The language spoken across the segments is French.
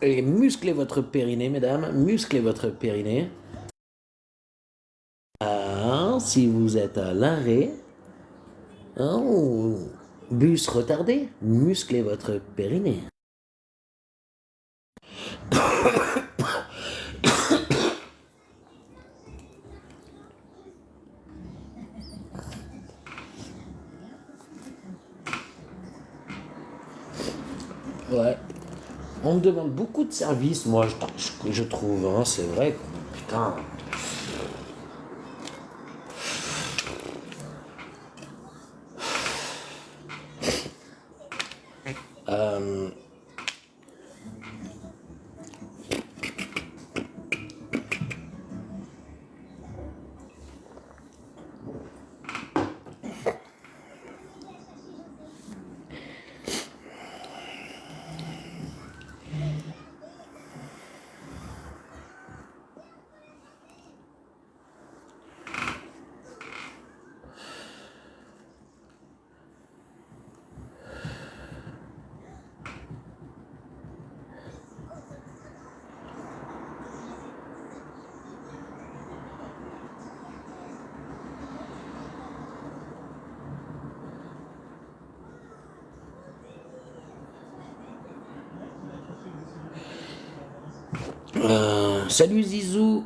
Et musclez votre périnée, mesdames, musclez votre périnée. Ah, si vous êtes à l'arrêt, hein, ou bus retardé, musclez votre périnée. Ouais. On me demande beaucoup de services, moi, je trouve, hein, c'est vrai. Putain. Euh, salut Zizou.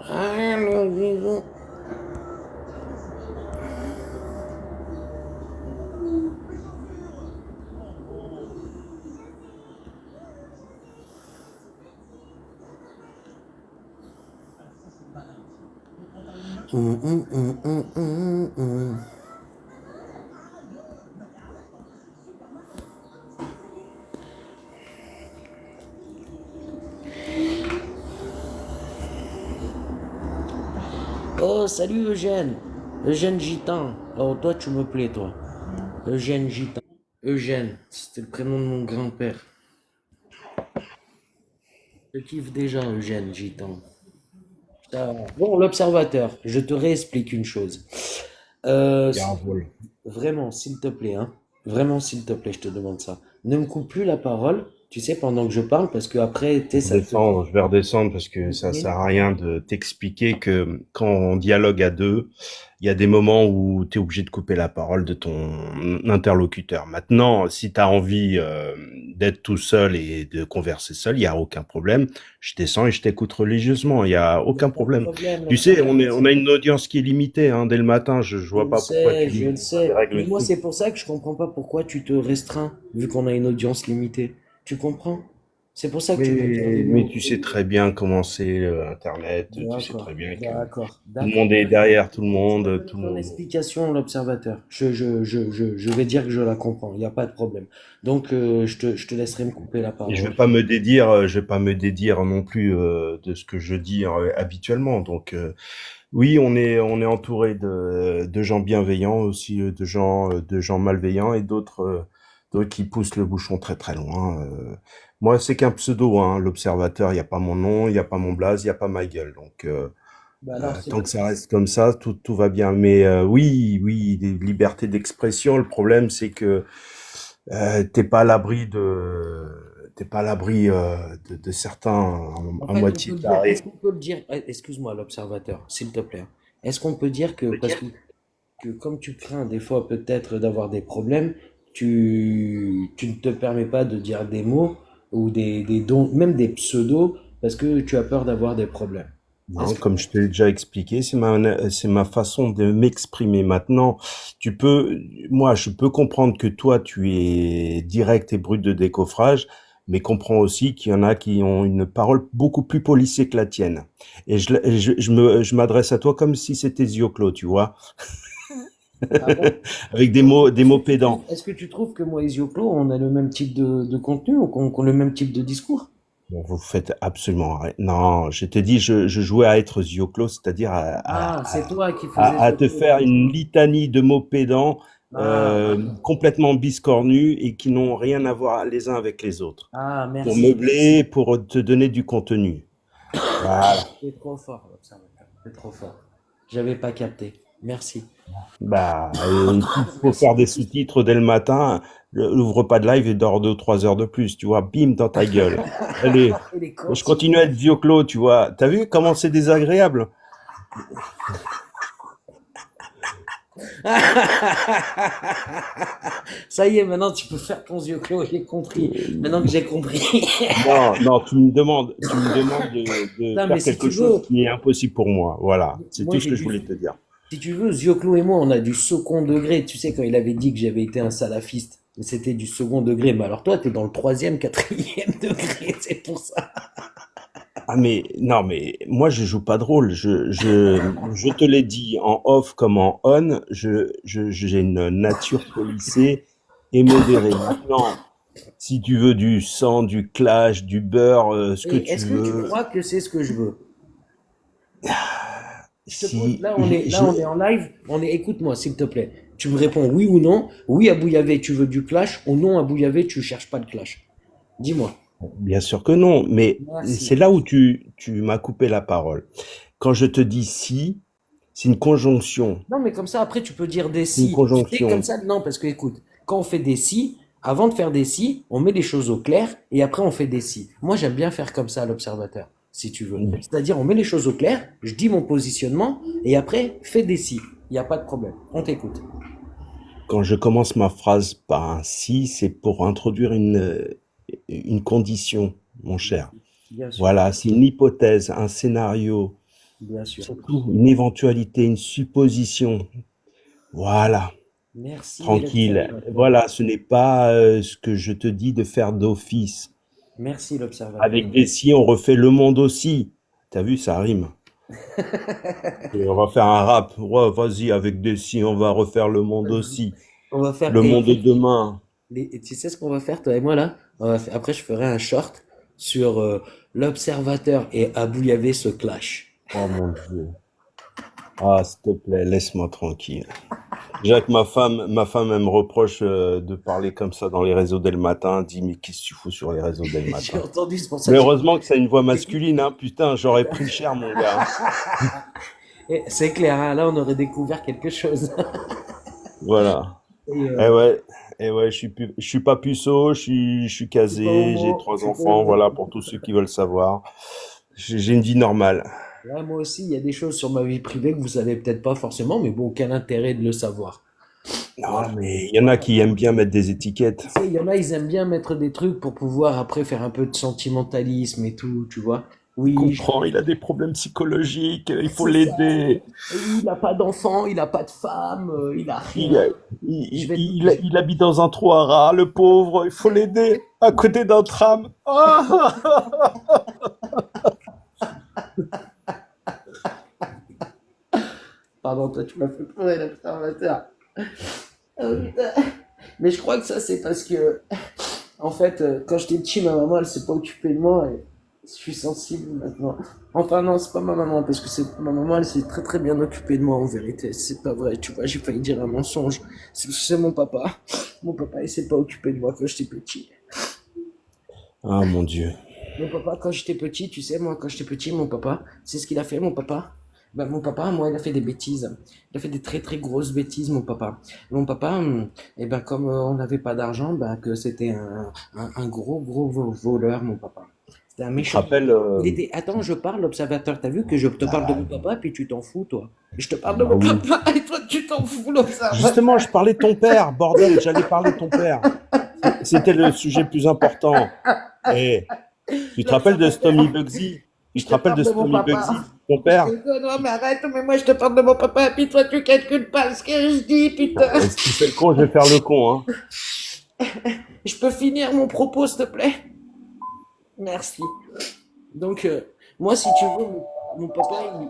Allô Zizou. Hum. Oh, salut Eugène. Eugène Gitan. Oh, toi, tu me plais, toi. Eugène Gitan. Eugène, c'était le prénom de mon grand-père. Je kiffe déjà Eugène Gitan. Bon, l'observateur, je te réexplique une chose. Il y a un S'il te- vol. Vraiment, s'il te plaît, hein. Vraiment, s'il te plaît, je te demande ça. Ne me coupe plus la parole, tu sais, pendant que je parle, parce que après, tu sais, ça te... Je vais redescendre parce que ça sert à rien de t'expliquer que quand on dialogue à deux, il y a des moments où tu es obligé de couper la parole de ton interlocuteur. Maintenant, si tu as envie d'être tout seul et de converser seul, il y a aucun problème. Je descends et je t'écoute religieusement, il y a Il n'y a aucun pas de problème. problème, Tu sais, l'observateur. on a une audience qui est limitée dès le matin. Je vois pas pourquoi Je le tu sais. dérègles Mais le moi, truc. c'est pour ça que je comprends pas pourquoi tu te restreins, vu qu'on a une audience limitée. Tu comprends? C'est pour ça que tu dois dire des Mais mots. tu sais très bien comment c'est Internet, tu sais très D'accord, bien que d'accord, tout le monde d'accord. est derrière tout le Tu vas monde, donner tout le ton monde. explication, l'observateur. Je vais dire que je la comprends, il n'y a pas de problème. Donc, je te laisserai me couper la Et je parole. vais pas me dédire, je vais pas me dédire non plus de ce que je dis habituellement. Donc oui, on est entouré de gens bienveillants aussi, de gens malveillants et d'autres qui poussent le bouchon très très loin. Moi, c'est qu'un pseudo, hein, l'observateur. Il y a pas mon nom, il y a pas mon blaze, il y a pas ma gueule. Donc Bah alors, c'est tant que ça reste comme ça, tout va bien. Mais oui, des libertés d'expression. Le problème, c'est que t'es pas à l'abri t'es pas à l'abri de certains en à fait, on peut moitié le dire, est-ce tarés. qu'on peut le dire, excuse-moi, l'observateur, s'il te plaît. Est-ce qu'on peut dire que, que comme tu crains des fois peut-être d'avoir des problèmes, tu ne te permets pas de dire des mots ou des dons, même des pseudos, parce que tu as peur d'avoir des problèmes. Non, Est-ce que... comme je te l'ai déjà expliqué, c'est ma façon de m'exprimer. Maintenant, tu peux, moi, je peux comprendre que toi, tu es direct et brut de décoffrage, mais comprends aussi qu'il y en a qui ont une parole beaucoup plus policée que la tienne. Et je m'adresse à toi comme si c'était Zioclo, tu vois, Ah bon? avec des Est-ce que mots tu trouves, pédants. est-ce que tu trouves que moi et Zioclo, on a le même type de contenu ou qu'on le même type de discours? Bon, vous faites absolument rien. Non, je t'ai dit, je jouais à être Zioclo, c'est-à-dire Ah, c'est toi qui faisais à ce te truc. faire une litanie de mots pédants Ah, d'accord. complètement biscornus et qui n'ont rien à voir les uns avec les autres. Ah, Pour merci, merci. meubler, pour te donner du contenu. Voilà. T'es trop fort, l'observateur. T'es trop fort. J'avais pas capté. Merci. Bah, s'il faut faire des sous-titres dès le matin, ouvre pas de live et dors 2 ou 3 heures de plus, tu vois, bim, dans ta gueule. Allez, Et les je courses, continue à être vieux clos, tu vois. T'as vu comment c'est désagréable? ça y est, maintenant tu peux faire ton yeux clos, j'ai compris. Maintenant que j'ai compris. Non, non, tu me demandes de Non, mais faire si quelque tu chose veux, qui est impossible pour moi. Voilà, c'est moi tout ce j'ai que je du. voulais te dire. Si tu veux, Zioclo et moi, on a du second degré. Tu sais, quand il avait dit que j'avais été un salafiste, mais c'était du second degré. Mais alors toi, t'es dans le troisième, quatrième degré, c'est pour ça. Ah mais non, mais moi je joue pas de rôle. Je te l'ai dit en off comme en on. J'ai une nature policée et modérée. Maintenant, si tu veux du sang, du clash, du beurre, ce que Et tu est-ce que tu veux, crois que c'est ce que je veux? Je te pose, si là, on est en live. Écoute-moi, s'il te plaît. Tu me réponds oui ou non. Oui à Bouillavé, tu veux du clash. Ou non à Bouillavé, tu cherches pas de clash. Dis-moi. bien sûr que non, mais c'est Merci. là où tu m'as coupé la parole. Quand je te dis si, c'est une conjonction. Non, mais comme ça, après, tu peux dire des C'est une si. Tu sais, comme conjonction. ça, non, parce que écoute, quand on fait des si, avant de faire des si, on met les choses au clair et après on fait des si. Moi, j'aime bien faire comme ça à l'observateur, si tu veux. C'est-à-dire, on met les choses au clair, je dis mon positionnement et après, fais des si. Il n'y a pas de problème. On t'écoute. Quand je commence ma phrase par un si, c'est pour introduire une condition, mon cher. Bien sûr, Voilà, c'est une hypothèse, un scénario, bien sûr. c'est tout, une éventualité, une supposition. Voilà, Merci tranquille. l'observateur. Voilà, ce n'est pas ce que je te dis de faire d'office. Merci l'observateur. Avec des si, on refait le monde aussi. T'as vu, ça rime. Et on va faire un rap. Ouais, vas-y, avec des si, on va refaire le monde Vas-y. aussi. On va faire. Le Et monde de écoute, demain. tu sais ce qu'on va faire, toi et moi là? Après, je ferai un short sur l'observateur et Abou Yavé se clash. Oh mon Dieu. Ah, s'il te plaît, laisse-moi tranquille. Déjà que ma femme, elle me reproche de parler comme ça dans les réseaux dès le matin. Elle dit, mais qu'est-ce que tu fous sur les réseaux dès le J'ai matin? entendu, c'est pour ça Mais que j'ai heureusement que c'est une voix dit. masculine, hein. Putain, j'aurais pris cher, mon gars. C'est clair, hein, là on aurait découvert quelque chose. Voilà. Et, Eh ouais, je suis pas puceau, je suis je suis pas casé, j'ai homo, je trois suis pas enfants, homo. voilà, pour tous ceux qui veulent savoir. J'ai une vie normale. Là, moi aussi, il y a des choses sur ma vie privée que vous savez peut-être pas forcément, mais bon, quel intérêt de le savoir. Non, Voilà. mais il y en a Voilà. qui aiment bien mettre des étiquettes. Tu sais, il y en a, ils aiment bien mettre des trucs pour pouvoir après faire un peu de sentimentalisme et tout, tu vois. Oui, Comprends, il a des problèmes psychologiques, il faut c'est ça. l'aider. Oui, il n'a pas d'enfant, il n'a pas de femme, il a Il, rien. a- Je il, vais, il, il habite dans un trou à rats, le pauvre, il faut l'aider. À côté d'un tram. Ah. Pardon, toi, tu m'as fait pleurer, l'observateur. Oh, putain. Mais je crois que ça, c'est parce que, en fait, quand j'étais petit, ma maman, elle s'est pas occupée de moi et je suis sensible maintenant. Enfin, non, c'est pas ma maman, parce que ma maman, elle s'est très très bien occupée de moi en vérité. C'est pas vrai, tu vois, j'ai failli dire un mensonge. C'est mon papa. Mon papa, il s'est pas occupé de moi quand j'étais petit. Ah mon Dieu. Mon papa, quand j'étais petit, tu sais, moi, quand j'étais petit, mon papa, c'est ce qu'il a fait, mon papa? Ben, mon papa, moi, il a fait des bêtises. Il a fait des très, très grosses bêtises, mon papa. Mon papa, eh ben, comme on n'avait pas d'argent, ben, que c'était un gros, gros voleur, mon papa. C'était un Tu te méchant. rappelles Il était, attends, je parle, l'observateur. T'as vu que je te parle de ah, mon papa, puis tu t'en fous, toi. Je te parle de bah mon oui. papa, et toi, tu t'en fous, l'observateur. Justement, je parlais de ton père, bordel, j'allais parler de ton père. C'était le sujet le plus important. Eh, tu te rappelles de Stomy L'observateur. Bugsy? Tu Je te te rappelles parle de de mon Stomy papa. Bugsy, ton Je père? te non, mais arrête, mais moi je te parle de mon papa, et puis toi tu calcules pas ce que je dis, putain. Si tu fais le con, je vais faire le con, hein. Je peux finir mon propos, s'il te plaît? Merci. Donc, moi, si tu veux, mon papa,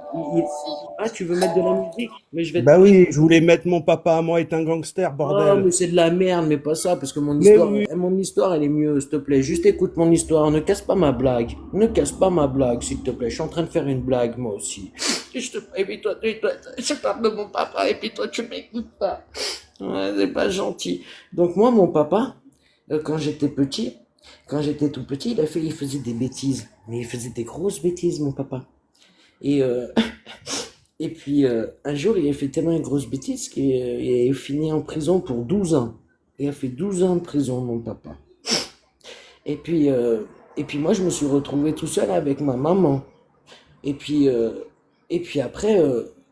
ah, tu veux mettre de la musique? Mais je vais te Bah parler. oui, je voulais mettre mon papa à moi est un gangster, Oh, bordel. mais c'est de la merde, mais pas ça, parce que Mais oui. mon histoire, elle est mieux, s'il te plaît. Juste écoute mon histoire, ne casse pas ma blague. Ne casse pas ma blague, s'il te plaît. Je suis en train de faire une blague, moi aussi. Et puis toi, je parle de mon papa, et puis toi, tu m'écoutes pas. Ouais, c'est pas gentil. Donc moi, mon papa, quand j'étais petit, quand j'étais tout petit, il faisait des bêtises. Mais il faisait des grosses bêtises, mon papa. Et Et puis, un jour, il a fait tellement une grosse bêtise qu'il est fini en prison pour 12 ans. Il a fait 12 ans de prison, mon papa. Et puis, euh, et puis moi, je me suis retrouvé tout seul avec ma maman. Et puis, euh, et puis après,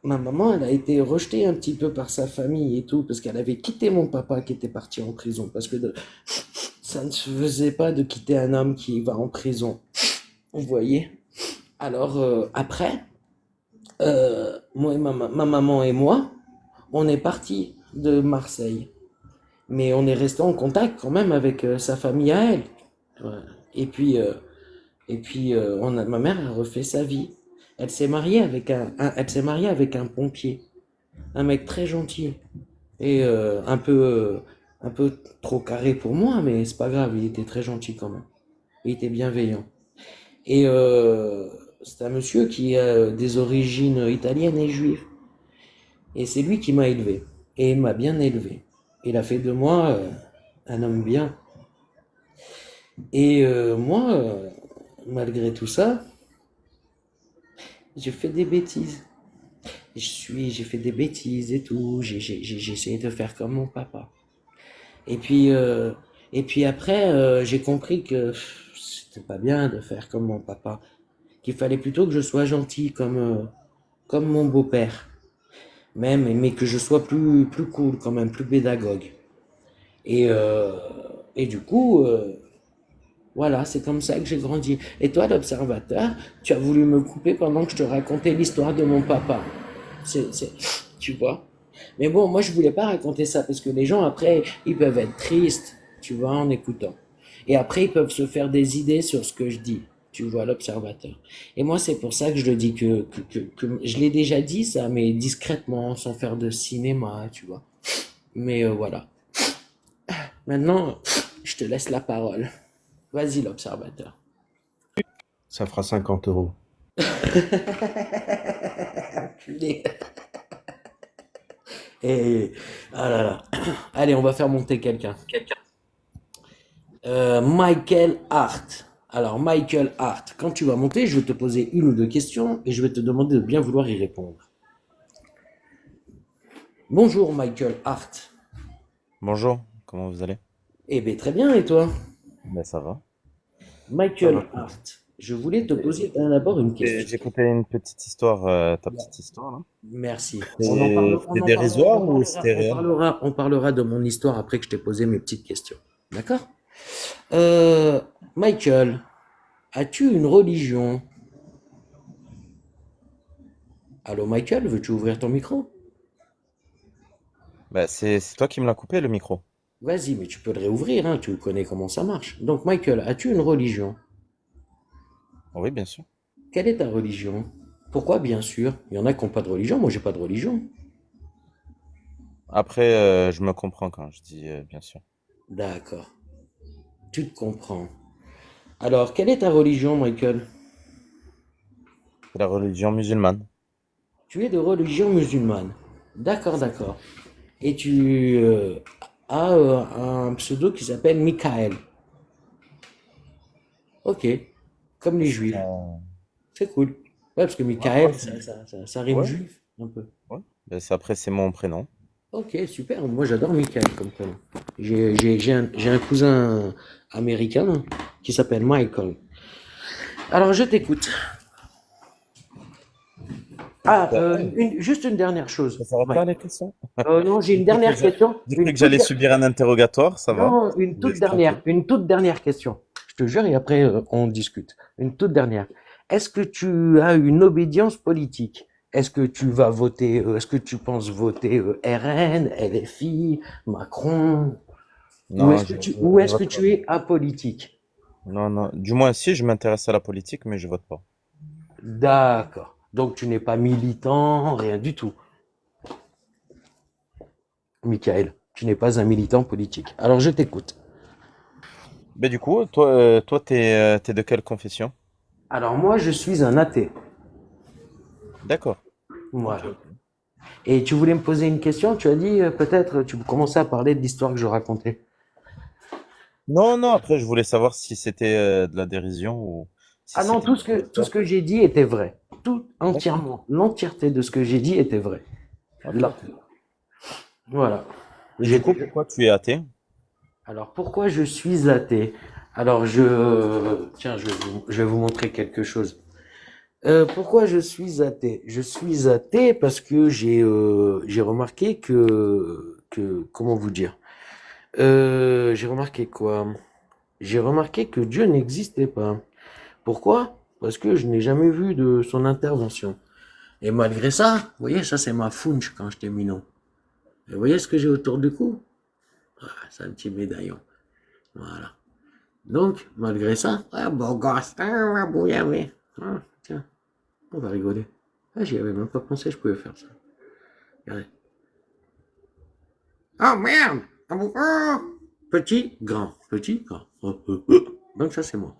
ma maman, elle a été rejetée un petit peu par sa famille et tout, parce qu'elle avait quitté mon papa qui était parti en prison. Parce que ça ne se faisait pas de quitter un homme qui va en prison. Vous voyez? Alors, après, moi et ma maman et moi, on est partis de Marseille. Mais on est resté en contact quand même avec sa famille à elle. Ouais. Et puis, euh, ma mère a refait sa vie. Elle s'est mariée avec un pompier, un mec très gentil et un peu trop carré pour moi, mais c'est pas grave, il était très gentil quand même. Il était bienveillant. Et c'est un monsieur qui a des origines italiennes et juives. Et c'est lui qui m'a élevé. Et il m'a bien élevé. Il a fait de moi un homme bien. Et moi, malgré tout ça, j'ai fait des bêtises. J'ai fait des bêtises et tout. J'ai essayé de faire comme mon papa. Et puis, euh, et puis après, j'ai compris que c'était pas bien de faire comme mon papa. Qu'il fallait plutôt que je sois gentil comme mon beau-père. Même, mais que je sois plus cool quand même, plus pédagogue. Et, euh, et du coup, voilà, c'est comme ça que j'ai grandi. Et toi, l'observateur, tu as voulu me couper pendant que je te racontais l'histoire de mon papa. Tu vois? Mais bon, moi, je voulais pas raconter ça parce que les gens, après, ils peuvent être tristes, tu vois, en écoutant. Et après, ils peuvent se faire des idées sur ce que je dis, tu vois, l'observateur. Et moi, c'est pour ça que je le dis que je l'ai déjà dit ça, mais discrètement, sans faire de cinéma, tu vois. Mais voilà. Maintenant, je te laisse la parole. Vas-y, l'observateur. Ça fera 50 euros. Enculé. Et ah là là. Allez, on va faire monter quelqu'un. Michael Hart. Alors, Michael Hart, quand tu vas monter, je vais te poser une ou deux questions et je vais te demander de bien vouloir y répondre. Bonjour, Michael Hart. Bonjour, comment vous allez? Eh bien, très bien, et toi? Ben ça va. Ça va. Michael Hart, je voulais te poser d'abord une question. J'écoutais une petite histoire, ta petite histoire là. Merci. C'était dérisoire ou c'était réel? On parlera de mon histoire après que je t'ai posé mes petites questions. D'accord? Euh, Michael, as-tu une religion? Allô, Michael, veux-tu ouvrir ton micro? Ben c'est toi qui me l'as coupé le micro. Vas-y, mais tu peux le réouvrir, hein, tu connais comment ça marche. Donc, Michael, as-tu une religion? Oui, bien sûr. Quelle est ta religion? Pourquoi, bien sûr? Il y en a qui n'ont pas de religion, moi j'ai pas de religion. Après, je me comprends quand je dis bien sûr. D'accord, tu te comprends. Alors, quelle est ta religion, Michael? C'est la religion musulmane. Tu es de religion musulmane. D'accord, d'accord. Et tu as un pseudo qui s'appelle Michael. Ok, comme les juifs. Euh, C'est cool. Ouais, parce que ouais, ouais, Michael, ça rime ouais, juif, un peu. ouais. Ben, après, c'est mon prénom. Ok, super. Moi, j'adore Michael comme prénom. J'ai un cousin américain qui s'appelle Michael. Alors, je t'écoute. Ah, Ça, juste une dernière chose. ça s'arrête Ouais. là les questions? Non, j'ai une J'ai cru que dernière j'a- question. j'ai cru que j'allais subir un interrogatoire, ça va. Non, Je vous laisse tranquille. une toute dernière question. Je te jure, et après, on discute. Une toute dernière. Est-ce que tu as une obédience politique? Est-ce que tu vas voter, est-ce que tu penses voter RN, LFI, Macron? Non, Ou je est-ce que vote pas. tu es apolitique? Non, non. Du moins, si, je m'intéresse à la politique, mais je vote pas. D'accord. Donc tu n'es pas militant, rien du tout. Michael, tu n'es pas un militant politique. Alors je t'écoute. Ben du coup, toi, t'es de quelle confession? Alors moi, je suis un athée. D'accord. Ok, Voilà. ok. Et tu voulais me poser une question, tu as dit peut-être, tu commençais à parler de l'histoire que je racontais. Non, non, après, je voulais savoir si c'était de la dérision ou si Ah non, c'était une vraie tout ce histoire. que j'ai dit était vrai. Tout D'accord. entièrement, l'entièreté de ce que j'ai dit était vrai. Ok, Là, ok. voilà. Et du coup, J'étais. pourquoi tu es athée? Alors, pourquoi je suis athée? Alors, tiens, je vais vous montrer quelque chose. Pourquoi je suis athée? Je suis athée parce que j'ai remarqué comment vous dire? J'ai remarqué quoi? J'ai remarqué que Dieu n'existait pas. Pourquoi? Parce que je n'ai jamais vu de son intervention. Et malgré ça, vous voyez, ça c'est ma founche quand j'étais minot. Et vous voyez ce que j'ai autour du cou? Ah, c'est un petit médaillon. Voilà. Donc, malgré ça, ah, beau gosse, ah, bouillabaisse. Ah, tiens, on va rigoler. Ah, j'y avais même pas pensé, je pouvais faire ça. Regardez. Oh merde! Ah, petit, grand, petit, grand. Donc ça c'est moi.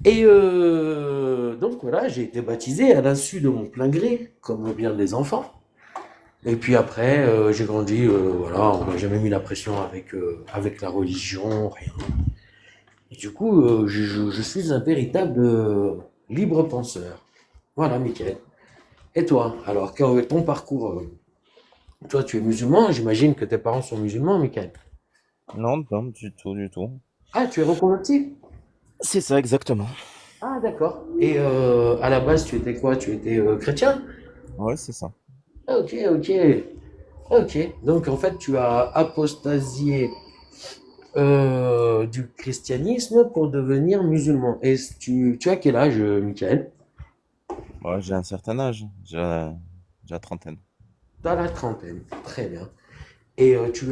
Et donc voilà, j'ai été baptisé à l'insu de mon plein gré, comme bien des enfants. Et puis après, j'ai grandi, voilà, on m'a jamais mis la pression avec la religion, rien. Et du coup, je suis un véritable libre penseur. Voilà, Mickaël. Et toi, alors, quel est ton parcours? Toi, tu es musulman, j'imagine que tes parents sont musulmans, Mickaël. Non, non, du tout, du tout. Ah, tu es reconverti? C'est ça, exactement. Ah, d'accord. Et à la base, tu étais quoi? Tu étais chrétien? Ouais, c'est ça. Ah, ok, ok. Ok. Donc, en fait, tu as apostasié du christianisme pour devenir musulman. Et tu as quel âge, Michael? Ouais, j'ai un certain âge. J'ai la trentaine. Tu as la trentaine. Très bien. Et tu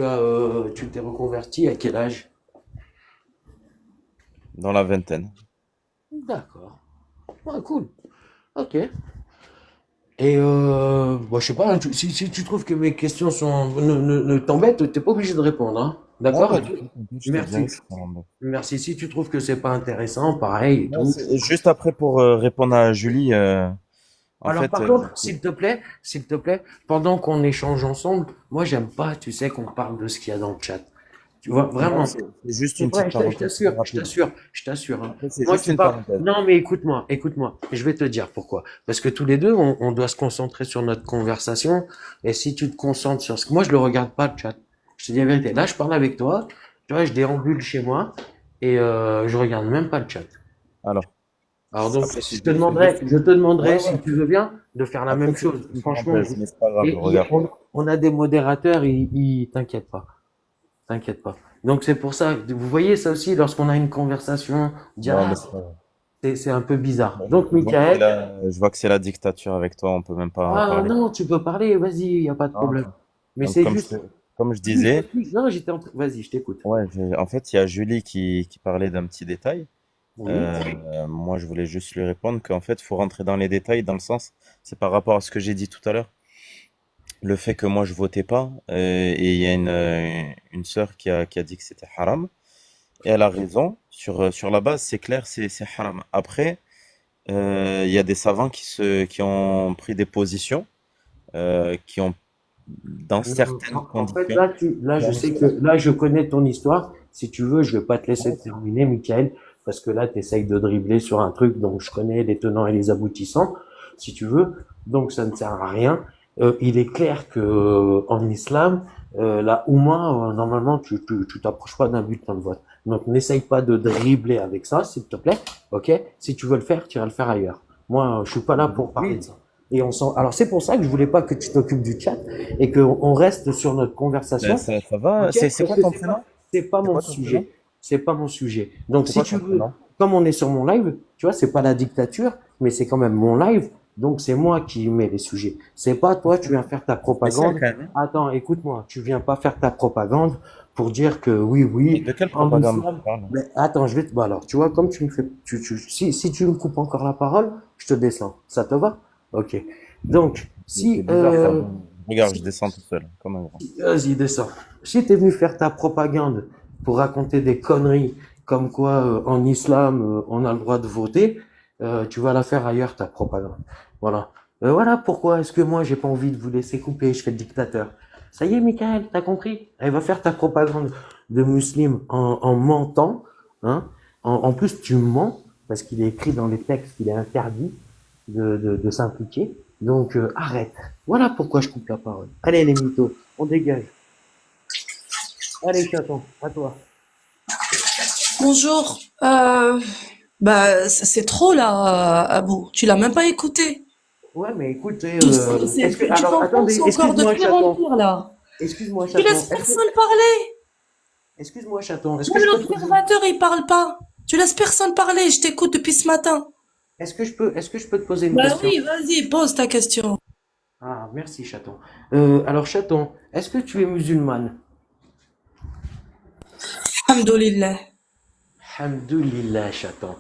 t'es reconverti à quel âge? Dans la vingtaine. D'accord. Ah, cool. Ok. Et bon, je sais pas, hein, si tu trouves que mes questions ne t'embêtent, t'es pas obligé de répondre, hein. Non, D'accord? pas Et du tout. tout. T'inquiète, je te Merci. dirai si ça m'embête. Merci. Si tu trouves que c'est pas intéressant, pareil et Non, tout. juste après pour répondre à Julie, en Alors, fait, par contre, s'il te plaît, pendant qu'on échange ensemble, moi, j'aime pas, tu sais, qu'on parle de ce qu'il y a dans le chat. Tu vois, non, vraiment. c'est juste C'est une vrai, petite je parenthèse très t'assure, je rapide. t'assure, je t'assure, hein. En fait, c'est Moi, juste tu une parles. parenthèse. Non, mais écoute-moi, écoute-moi. Je vais te dire pourquoi. Parce que tous les deux, on doit se concentrer sur notre conversation. Et si tu te concentres sur ce que moi, je le regarde pas le chat. Je te dis la vérité. Là, je parle avec toi. Tu vois, je déambule chez moi et je regarde même pas le chat. Alors, Alors donc, après, c'est juste je une... te Ouais, demanderais, ouais. si tu veux bien, de faire la Après, même c'est chose. juste une Franchement, parenthèse, mais c'est pas grave, regarde. on a des modérateurs, t'inquiète pas, t'inquiète pas. Donc c'est pour ça, vous voyez ça aussi, lorsqu'on a une conversation, on dit, Non, ah, mais c'est pas grave. c'est un peu bizarre. Bon, Donc, Michael, je vois que c'est la dictature avec toi, on peut même pas ah parler. non, tu peux parler, vas-y, il n'y a pas de Hein. problème. Mais Donc, c'est juste, comme je disais, non, vas-y, je t'écoute. ouais, en fait, il y a Julie qui parlait d'un petit détail. Oui. Moi, je voulais juste lui répondre qu'en fait, faut rentrer dans les détails, dans le sens, c'est par rapport à ce que j'ai dit tout à l'heure. Le fait que moi, je votais pas, et il y a une sœur qui a dit que c'était haram, et elle a raison. Sur la base, c'est clair, c'est haram. Après, il y a des savants qui ont pris des positions, qui ont, dans certaines En fait, conditions, je sais que, là, je connais ton histoire. Si tu veux, je vais pas te laisser terminer, Michael, parce que là, tu essayes de dribbler sur un truc dont je connais les tenants et les aboutissants, si tu veux. Donc, ça ne sert à rien. Il est clair que en islam, la Oumma, normalement, tu t'approches pas d'un bulletin de vote. Donc, n'essaye pas de dribbler avec ça, s'il te plaît. Ok? Si tu veux le faire, tu vas le faire ailleurs. Moi, je suis pas là pour parler de ça. Et on sent. Alors, c'est pour ça que je voulais pas que tu t'occupes du chat et qu'on reste sur notre ben, conversation. ça va. Ok? C'est Parce quoi que ton prénom? c'est pas C'est mon quoi ton prénom? sujet. C'est pas mon sujet. Donc, C'est si quoi tu ton veux, prénom? comme on est sur mon live, tu vois, c'est pas la dictature, mais c'est quand même mon live. Donc, c'est moi qui mets les sujets. C'est pas toi, tu viens faire ta Spécial propagande. quand même, hein. Attends, écoute-moi. Tu viens pas faire ta propagande pour dire que oui, Mais oui, de quelle en propagande tu islam. parles? Mais attends, bah alors, tu vois, comme tu me fais, si tu me coupes encore la parole, je te descends. Ça te va? Ok. Donc, C'est bizarre quand même. Regarde, je si descends tout seul, comme un grand. vas-y, descends. Si t'es venu faire ta propagande pour raconter des conneries comme quoi en islam on a le droit de voter, tu vas la faire ailleurs ta propagande. Voilà. Voilà pourquoi est-ce que moi j'ai pas envie de vous laisser couper, je fais le dictateur. Ça y est, Michael, t'as compris? Elle va faire ta propagande de musulman en mentant, hein. En plus, tu mens parce qu'il est écrit dans les textes qu'il est interdit. de s'impliquer. Donc arrête. Voilà pourquoi je coupe la parole. Allez les mythos, on dégage. Allez chaton, à toi. Bonjour. Bah, c'est trop là, Abou. Tu l'as même pas écouté. Ouais, mais écoutez, est-ce que Tu alors t'enfonces attendez, encore de pire en pire là. excuse-moi Tu chaton, laisses personne parler. excuse-moi chaton, est-ce que Même je peux te poser, l'observateur, il parle pas. Tu laisses personne parler. Je t'écoute depuis ce matin. est-ce que je peux te poser une Bah question? oui, vas-y, pose ta question. Ah, merci chaton. Alors chaton, est-ce que tu es musulmane? Alhamdoulilah. Alhamdoulilah, chaton.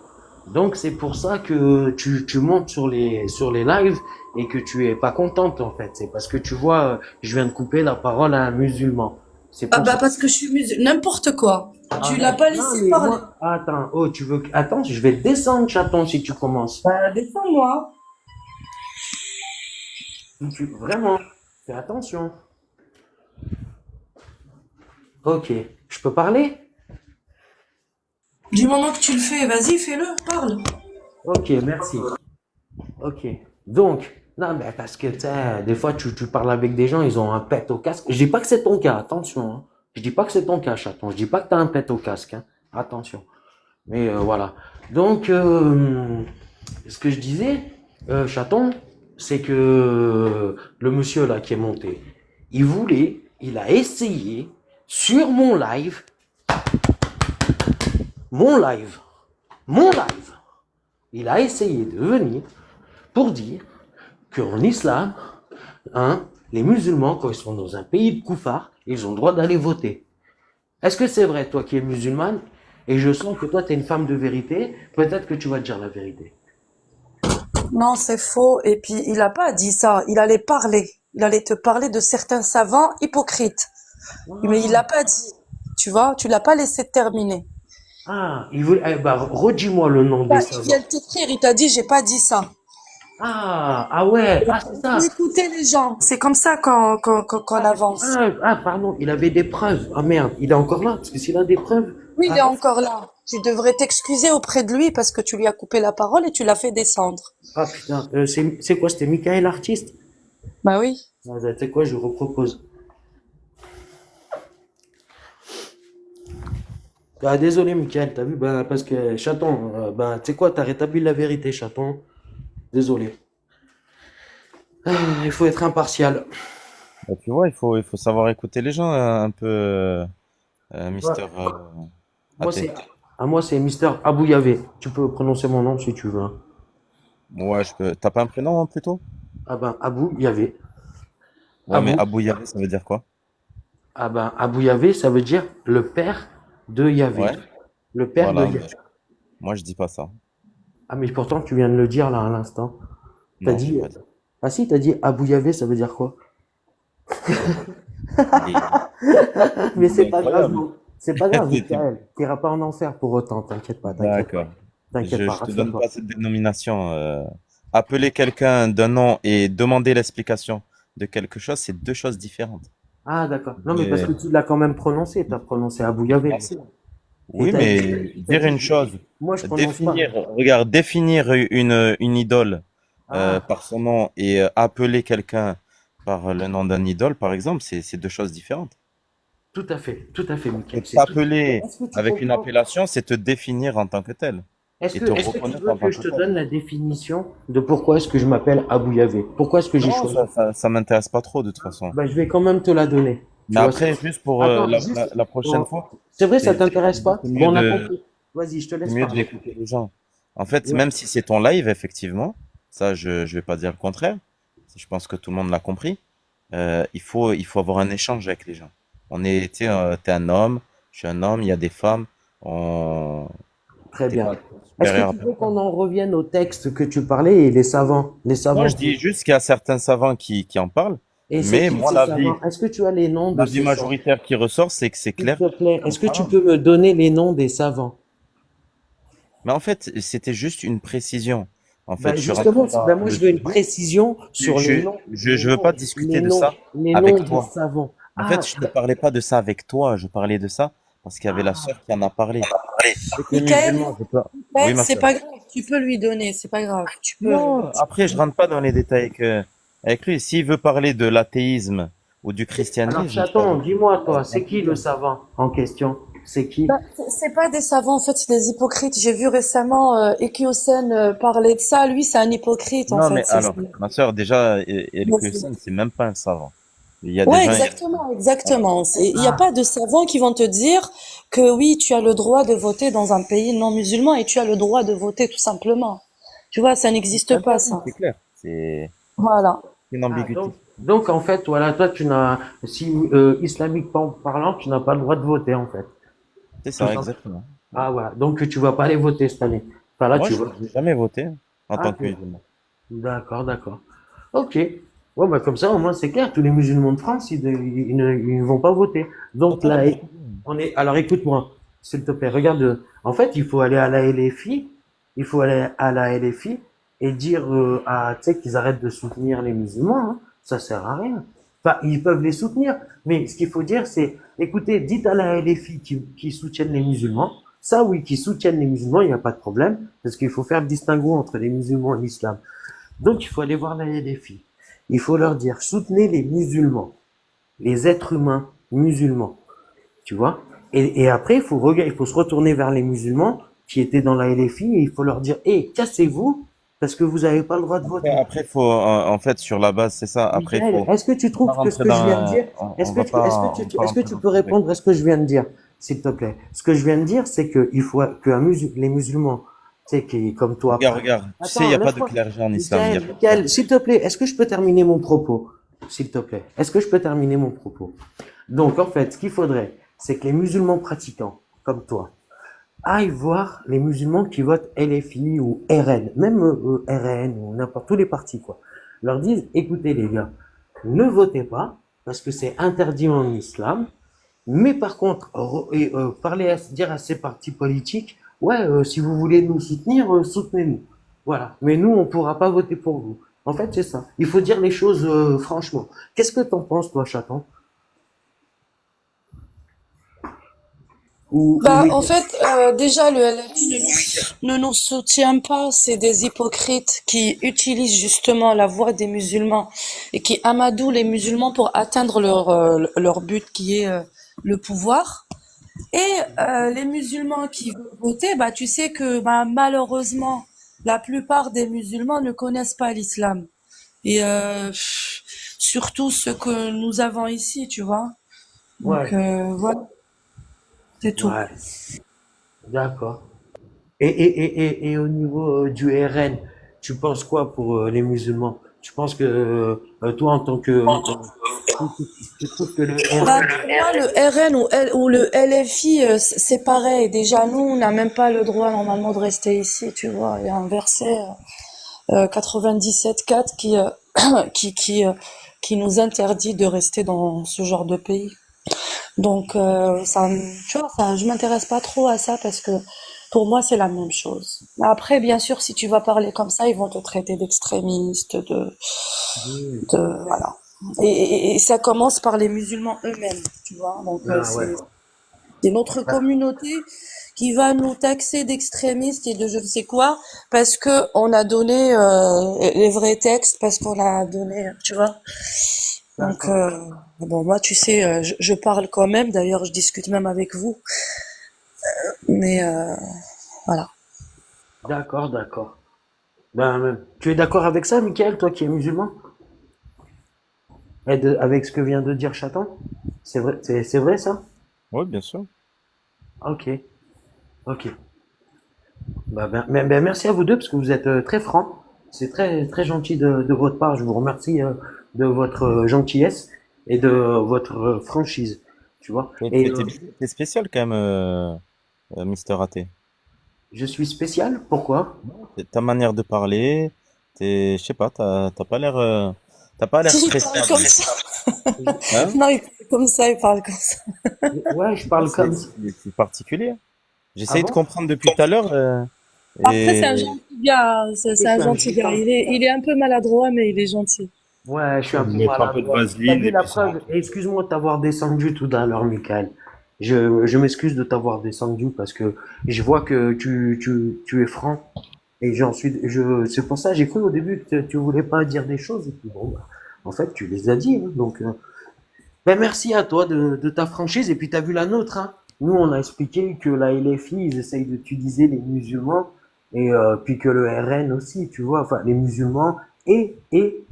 Donc c'est pour ça que tu montes sur les lives et que tu es pas contente en fait. C'est parce que tu vois, je viens de couper la parole à un musulman. C'est Ah pour bah ça. parce que je suis n'importe quoi. Tu l'as pas Non laissé mais parler. moi, attends, oh tu veux, attends, je vais te descendre chaton si tu commences. Bah descends-moi. Vraiment, fais attention. Ok, je peux parler? Du moment que tu le fais, vas-y, fais-le, parle. Ok, merci. Ok. Donc, non, mais parce que, tu sais, des fois, tu parles avec des gens, ils ont un pet au casque. Je dis pas que c'est ton cas, attention, hein. Je dis pas que c'est ton cas, chaton. Je dis pas que t'as un pet au casque, hein. Attention. Mais voilà. Donc, ce que je disais, chaton, c'est que le monsieur là qui est monté, il a essayé sur mon live, mon live, il a essayé de venir pour dire qu'en islam, hein, les musulmans, quand ils sont dans un pays de koufar, ils ont le droit d'aller voter. Est-ce que c'est vrai, toi qui es musulmane, et je sens que toi, tu es une femme de vérité, peut-être que tu vas te dire la vérité. Non, c'est faux. Et puis, il a pas dit ça. Il allait parler. Il allait te parler de certains savants hypocrites. Mais il l'a pas dit. Tu vois, tu l'as pas laissé terminer. Il voulait, bah, redis-moi le nom des Il vient savants. de t'écrire, il t'a dit, j'ai pas dit ça. Ouais, c'est Faut ça. écouter les gens. C'est comme ça qu'on avance. Pardon, il avait des preuves. Ah merde, il est encore là, parce que s'il a des preuves, Oui, il est arrête. encore là. Tu devrais t'excuser auprès de lui parce que tu lui as coupé la parole et tu l'as fait descendre. Ah putain, c'est quoi, c'était Michael Artiste? Bah oui. Tu sais quoi, je repropose. Ah, désolé, Michael, t'as vu, bah, parce que, chaton, bah, tu sais quoi, t'as rétabli la vérité, chaton. Désolé. Il faut être impartial. Bah, tu vois, il faut savoir écouter les gens un peu, Ouais. Mister Moi, AT. c'est, moi, c'est Mister Abouyavé. Tu peux prononcer mon nom si tu veux, hein. Ouais, je peux. T'as pas un prénom, hein, plutôt? Ah ben, Abouyavé. Ouais, mais Abou. Abou Yahvé, ça veut dire quoi? Ah ben, Abouyavé, ça veut dire le père de Yahvé. Ouais, Le père de voilà. Yahvé. Moi, je dis pas ça. Ah, mais pourtant, tu viens de le dire là à l'instant. T'as Non, j'ai dit. pas dit. Ah si, t'as dit Abouyavé, ça veut dire quoi? Il est, Mais il est c'est pas grave, incroyable. non. C'est pas grave, C'était- Michael. T'iras pas en enfer pour autant, t'inquiète pas, t'inquiète pas. D'accord. T'inquiète pas, Je te donne rassure-toi. pas cette dénomination. Appeler quelqu'un d'un nom et demander l'explication de quelque chose, c'est deux choses différentes. Ah, d'accord. Non, mais parce Et- que tu l'as quand même prononcé. T'as prononcé Abouyavé. Merci. Et Oui, t'as mais dit, dire une chose, moi, je prononce pas. définir une idole Ah, par son nom et appeler quelqu'un par le nom d'un idole, par exemple, c'est deux choses différentes. tout à fait, Et Michael. t'appeler Est-ce que tu avec une comprends? appellation, c'est te définir en tant que tel et te Est-ce que tu reconnaître veux en que tant je que te tel. donne la définition de pourquoi est-ce que je m'appelle Abouyavé? Pourquoi est-ce que j'ai Non, choisi? ça m'intéresse pas trop de toute façon. Ben, je vais quand même te la donner. Mais Tu vois, après, juste pour attends, juste, la prochaine bon, fois, c'est vrai, ça c'est t'intéresse pas? c'est Bon, mieux on a de, compris. Vas-y, je te c'est laisse mieux parler. d'écouter les gens. En fait, Ouais. même si c'est ton live, effectivement, ça, je vais pas dire le contraire. Je pense que tout le monde l'a compris. Il faut avoir un échange avec les gens. Tu sais, t'es un homme, je suis un homme, il y a des femmes, Très t'es bien. pas Est-ce que supérieur à tu veux qu'on personne. en revienne au texte que tu parlais et les savants? Les Moi, savants je qui... dis juste qu'il y a certains savants qui en parlent, Et c'est mais qui moi, ces savants? Est-ce que tu as les noms de l'avis ces savants? majoritaire qui ressort, c'est que c'est S'il clair. te plaît, Comme est-ce que tu ça. peux me donner les noms des savants? Mais en fait, c'était juste une précision. En fait, Ben je suis justement, rentré dans ben moi le je veux une sujet. précision sur Je, je veux pas discuter de ça les noms avec des toi. savants. En fait, je ne parlais pas de ça avec toi, je parlais de ça parce qu'il y avait la sœur qui en a parlé. Avec les Michael, musulmans, j'ai pas. Oui, Michael, ma c'est sœur. pas grave, tu peux lui donner, c'est pas grave, tu peux. Non, après, je rentre pas dans les détails avec lui. S'il veut parler de l'athéisme ou du Alors, christianisme, chaton, dis-moi, ça toi, sera un c'est qui le problème. savant en question? C'est qui? Bah, c'est pas des savants, en fait, c'est des hypocrites. J'ai vu récemment Ekiosen parler de ça. Lui, c'est un hypocrite, en Non, mais fait. alors, ma sœur, déjà, El Kusen, c'est même pas un savant. Il y a des Ouais, gens, exactement, voilà. exactement. Il n'y a pas Ah, de savants qui vont te dire que oui, tu as le droit de voter dans un pays non musulman et tu as le droit de voter tout simplement. Tu vois, ça C'est n'existe pas, interdit, ça. c'est clair. C'est Voilà. une ah, ambiguïté. donc, en fait, voilà, toi, tu n'as, si, islamiquement parlant, tu n'as pas le droit de voter, en fait. C'est Tout ça, simplement. exactement. Ouais. Ah, voilà. Donc, tu vas pas aller voter cette année. Enfin, là, Moi, tu je vas. n'ai jamais voté en Ah, tant que musulman. d'accord, d'accord. Ok. Ouais, bah, comme ça, au moins, c'est clair. Tous les musulmans de France, ils ne vont pas voter. T'as Donc, pas là, le problème. on est, alors écoute-moi, s'il te plaît, regarde. En fait, il faut aller à la LFI, il faut aller à la LFI et dire tu sais, qu'ils arrêtent de soutenir les musulmans, hein. Ça sert à rien. Enfin, ils peuvent les soutenir, mais ce qu'il faut dire, c'est, écoutez, dites à la LFI qui soutiennent les musulmans, ça oui, qui soutiennent les musulmans, il n'y a pas de problème, parce qu'il faut faire le distinguo entre les musulmans et l'islam. Donc, il faut aller voir la LFI. Il faut leur dire, soutenez les musulmans, les êtres humains musulmans. Tu vois? Et après, il faut se retourner vers les musulmans qui étaient dans la LFI et il faut leur dire, hé, cassez-vous parce que vous n'avez pas le droit de voter. Après, faut, en fait, sur la base, c'est ça. Après, Michael, faut est-ce que tu pas trouves que ce rentrer que je viens de dans, dire, on va pas, on va pas est-ce que rentrer tu dans peux ce truc. répondre à ce que je viens de dire, s'il te plaît? Ce que je viens de dire, c'est qu'il faut que les musulmans, tu sais, qui, comme toi, Regarde. Tu sais, il n'y attends, a pas de laisse-moi. clergé en islam. Il n'y a Michael, pas de Michael, clergé. s'il te plaît, est-ce que je peux terminer mon propos? S'il te plaît. Est-ce que je peux terminer mon propos? Donc, en fait, ce qu'il faudrait, c'est que les musulmans pratiquants, comme toi, aillent voir les musulmans qui votent LFI ou RN, même RN ou n'importe tous les partis, quoi. Leur disent, écoutez les gars, ne votez pas, parce que c'est interdit en islam, mais par contre, dire à ces partis politiques, ouais, si vous voulez nous soutenir, soutenez-nous. Voilà. Mais nous, on ne pourra pas voter pour vous. En fait, c'est ça. Il faut dire les choses franchement. Qu'est-ce que t'en penses, toi, chaton? Ou Bah, en Mickaël? fait, déjà, le LFI ne nous soutient pas. C'est des hypocrites qui utilisent justement la voix des musulmans et qui amadouent les musulmans pour atteindre leur but qui est le pouvoir. Et les musulmans qui veulent voter, bah, tu sais que bah, malheureusement, la plupart des musulmans ne connaissent pas l'islam. Et surtout ce que nous avons ici, tu vois. Donc Ouais, voilà, c'est tout. ouais, d'accord. Et au niveau du RN, tu penses quoi pour les musulmans? Tu penses que toi, en tant que... tu trouves que le Bah, RN... pour moi, le RN ou le LFI, c'est pareil. Déjà, nous, on n'a même pas le droit normalement de rester ici, tu vois. Il y a un verset 97.4 qui, qui, euh, qui nous interdit de rester dans ce genre de pays. Donc, tu vois, je m'intéresse pas trop à ça parce que pour moi, c'est la même chose. Après, bien sûr, si tu vas parler comme ça, ils vont te traiter d'extrémiste, voilà. Et ça commence par les musulmans eux-mêmes, tu vois. Donc, Ah ouais. c'est notre communauté qui va nous taxer d'extrémistes et de je ne sais quoi parce que on a donné les vrais textes, parce qu'on a donné, tu vois. Donc, D'accord. bon, moi, tu sais, je parle quand même. D'ailleurs, je discute même avec vous. Mais voilà. D'accord, d'accord. Tu es d'accord avec ça, Michael, toi qui es musulman? Avec ce que vient de dire Chaton? C'est vrai ça? Oui, bien sûr. Ok, ok. Merci à vous deux parce que vous êtes très francs. C'est très, très gentil de votre part. Je vous remercie de votre gentillesse et de votre franchise. Tu vois. Et T'es spécial quand même, Mister Raté. je suis spécial. Pourquoi? Ta manière de parler, je sais pas, t'as pas l'air Il parle comme stressable. ça. Hein? Non, il parle comme ça, il parle comme ça. Ouais, je Ouais, parle comme ça. c'est particulier. Ah J'essaye de bon? comprendre depuis tout à l'heure, Après, c'est et un gentil gars. C'est Je un suis un gentil gars. gitan. Il est un peu maladroit, mais il est gentil. Ouais, je suis un peu Mettre un peu de maladroit. T'as vaseline vu et la puis ça va. preuve? Et excuse-moi de t'avoir descendu tout à l'heure, Michael. Je m'excuse de t'avoir descendu parce que je vois que tu es franc et c'est pour ça, j'ai cru au début que tu voulais pas dire des choses et puis bon, bah, en fait, tu les as dit, hein. Donc, ben merci à toi de ta franchise et puis t'as vu la nôtre, hein. Nous, on a expliqué que la LFI, ils essayent d'utiliser les musulmans et puis que le RN aussi, tu vois, enfin les musulmans et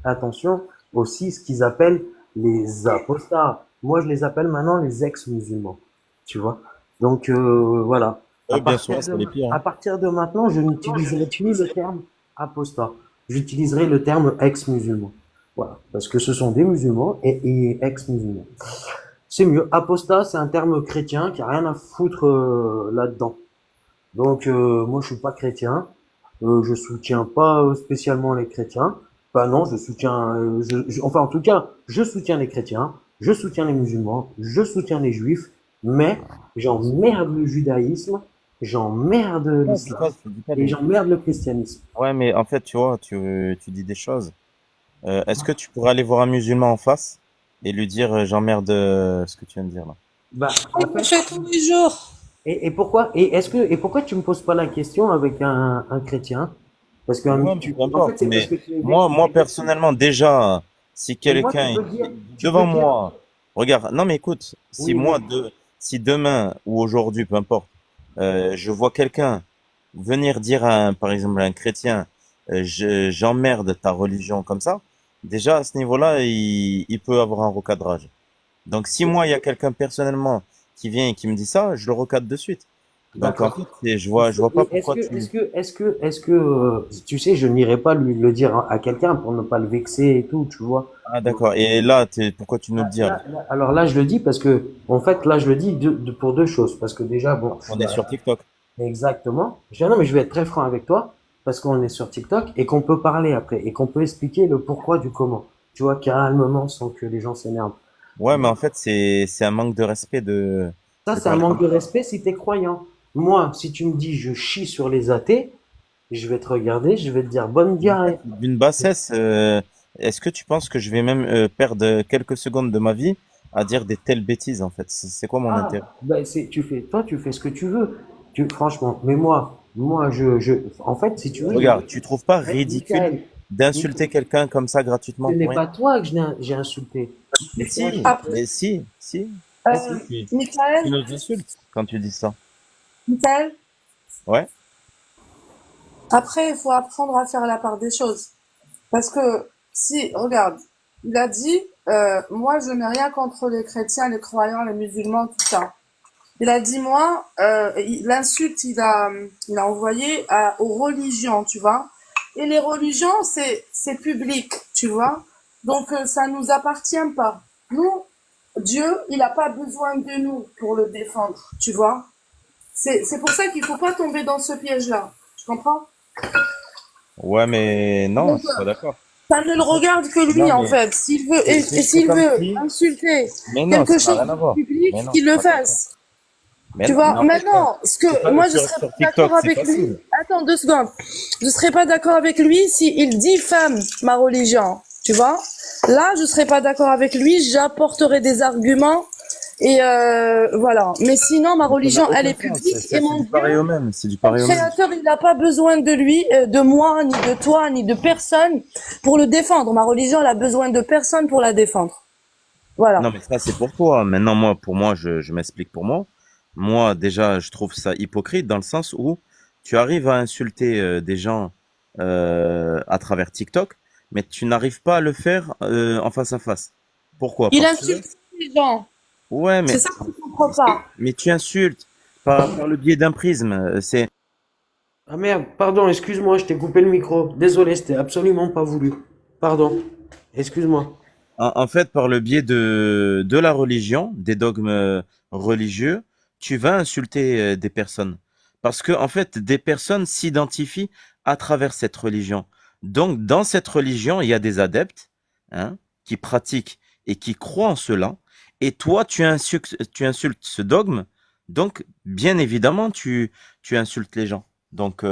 attention aussi ce qu'ils appellent les apostats. Moi, je les appelle maintenant les ex-musulmans, tu vois. Donc voilà. À Bien souvent, partir c'est de les pires, à hein. partir de maintenant, je n'utiliserai plus le terme apostat. J'utiliserai le terme ex-musulman. Voilà, parce que ce sont des musulmans et ex-musulmans. C'est mieux. Apostat, c'est un terme chrétien qui a rien à foutre là-dedans. Donc moi, je suis pas chrétien. Je soutiens pas spécialement les chrétiens. Enfin non, je soutiens. Enfin, en tout cas, je soutiens les chrétiens. Je soutiens les musulmans. Je soutiens les juifs. Mais j'emmerde le judaïsme. J'emmerde Non, je dis pas, l'islam je dis pas et les. j'emmerde le christianisme. Ouais, mais en fait, tu vois, tu dis des choses. Est-ce que tu pourrais aller voir un musulman en face et lui dire j'emmerde ce que tu viens de dire là? Bah, Je en le fait, fais tous les jours. et pourquoi tu me poses pas la question avec un chrétien? Parce que Ouais, mais peu en fait, importe. c'est parce Mais que tu es moi négatif. personnellement, déjà, si Mais moi, quelqu'un il dit tu peux devant dire, moi, regarde, non mais écoute, oui, oui, si demain ou aujourd'hui, peu importe, je vois quelqu'un venir dire par exemple à un chrétien, j'emmerde ta religion comme ça, déjà à ce niveau-là, il peut avoir un recadrage. Donc si moi il y a quelqu'un personnellement qui vient et qui me dit ça, je le recadre de suite. Donc en d'accord. fait, je vois pas pourquoi tu. Tu sais, je n'irai pas lui le dire à quelqu'un pour ne pas le vexer et tout, tu vois. Ah Donc, d'accord. Et là, pourquoi tu nous le dis alors? alors là, je le dis parce que, en fait, là, je le dis pour deux choses. Parce que déjà, bon, Parce qu'on est sur TikTok. exactement. Non, mais je vais être très franc avec toi parce qu'on est sur TikTok et qu'on peut parler après et qu'on peut expliquer le pourquoi du comment. Tu vois, calmement, sans que les gens s'énervent. Ouais, mais en fait, c'est un manque de respect Ça, de c'est un parler manque comme de ça. respect si t'es croyant. Moi, si tu me dis je chie sur les athées, je vais te regarder, je vais te dire bonne Mais en fait, diarrhée. d'une bassesse, est-ce que tu penses que je vais même perdre quelques secondes de ma vie à dire des telles bêtises en fait? C'est quoi mon Ah, intérêt? ben toi, tu fais ce que tu veux. Franchement, mais moi, en fait, si tu veux, Regarde, tu trouves pas ridicule Michael, d'insulter quelqu'un comme ça ce gratuitement n'est pour rien? pas toi que j'ai insulté. Mais C'est un si, Après, mais si, si, si, tu Michael, nous insultes quand tu dis ça. Michael, Ouais? après, il faut apprendre à faire la part des choses. Parce que, si, regarde, il a dit, moi, je n'ai rien contre les chrétiens, les croyants, les musulmans, tout ça. Il a dit, moi, l'insulte, il a envoyé aux religions, tu vois. Et les religions, c'est public, tu vois. Donc, ça nous appartient pas. Nous, Dieu, il n'a pas besoin de nous pour le défendre, tu vois. C'est pour ça qu'il faut pas tomber dans ce piège-là. Tu comprends? Ouais, mais non, Donc, je suis pas d'accord. ça ne le regarde que lui, Non, en mais fait. S'il veut, et c'est s'il comme veut si. insulter Mais non, quelque ça n'a chose rien à de voir. Mais public, non, je qu'il suis le pas d'accord. fasse. Mais Tu non, mais vois, en fait, non. maintenant, C'est pas, moi, je serais sur pas d'accord TikTok, c'est avec lui. facile. Attends 2 secondes. Je serais pas d'accord avec lui s'il diffame ma religion. Tu vois? Là, je serais pas d'accord avec lui. J'apporterai des arguments. Et voilà. Mais sinon, ma Mais ça religion, n'a elle aucun est sens. publique. Et C'est mon du Dieu, pareil au même. C'est du mon pareil au même. créateur, il n'a pas besoin de lui, de moi, ni de toi, ni de personne pour le défendre. Ma religion, elle a besoin de personne pour la défendre. Non, Voilà. mais ça, c'est pour toi. Maintenant, moi, pour moi, je m'explique pour moi. Moi, déjà, je trouve ça hypocrite dans le sens où tu arrives à insulter des gens à travers TikTok, mais tu n'arrives pas à le faire en face à face. Pourquoi? Il Parce que, insulte les gens. ouais, C'est ça que je comprends pas. mais tu insultes par le biais d'un prisme. C'est, Ah merde, pardon, excuse-moi, je t'ai coupé le micro. Désolé, c'était absolument pas voulu. Pardon, excuse-moi. en fait, par le biais de la religion, des dogmes religieux, tu vas insulter des personnes. Parce que, en fait, des personnes s'identifient à travers cette religion. Donc, dans cette religion, il y a des adeptes, hein, qui pratiquent et qui croient en cela. Et toi, tu insultes ce dogme. Donc, bien évidemment, tu insultes les gens. Donc,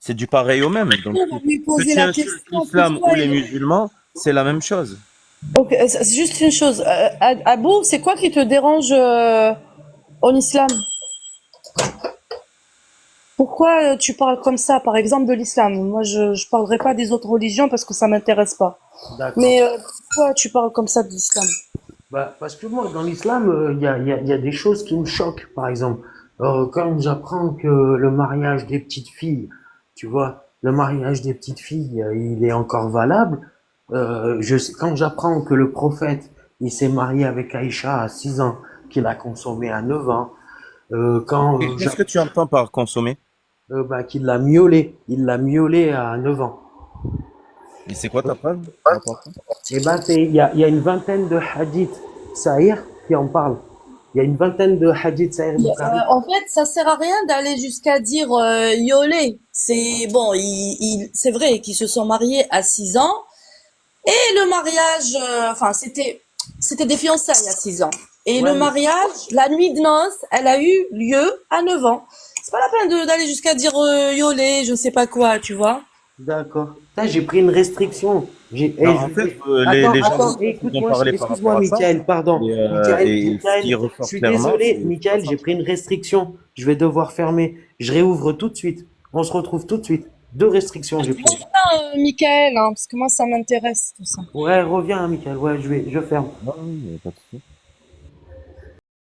c'est du pareil au même. Donc, On va lui que poser tu la insultes question l'islam ou pourquoi les il... musulmans, c'est la même chose. Donc, c'est juste une chose. Abou, c'est quoi qui te dérange En islam. Pourquoi tu parles comme ça, par exemple, de l'islam? Moi, je parlerai pas des autres religions parce que ça m'intéresse pas. D'accord. Mais pourquoi tu parles comme ça de l'islam? Bah, parce que moi, dans l'islam, il y a des choses qui me choquent. Par exemple, quand j'apprends que le mariage des petites filles, tu vois, le mariage des petites filles, il est encore valable. Quand j'apprends que le prophète, il s'est marié avec Aïcha à 6 ans, qu'il a consommé à 9 ans, quand Et qu'est-ce que tu entends par consommer? bah, il l'a miaulé à 9 ans. Et c'est quoi ta preuve par rapport à ça? Eh ben, il y a une vingtaine de hadiths Sahih qui en parlent. Il y a une vingtaine de hadiths Sahih Bukhari. En fait, ça sert à rien d'aller jusqu'à dire yoler. C'est bon, c'est vrai qu'ils se sont mariés à 6 ans et le mariage, enfin c'était des fiançailles à 6 ans. Et Ouais, le mais mariage, la nuit de noces, elle a eu lieu à 9 ans. C'est pas la peine d'aller jusqu'à dire yoler, je sais pas quoi, tu vois. d'accord. Putain, j'ai pris une restriction. Non, Je en fait, Attends, les gens attends, ils ont écoute-moi, parlé par rapport excuse-moi, à ça. Michael, pardon. Et ce qui Je ressort suis clairement, désolé, c'est pas Michael, ça. j'ai pris une restriction. Je vais devoir fermer. Je réouvre tout de suite. On se retrouve tout de suite. Deux restrictions, j'ai pris. Michael, hein, parce que moi ça m'intéresse tout ça. Ouais, reviens, Michael. Ouais, je ferme. Non, non, il y a pas de souci.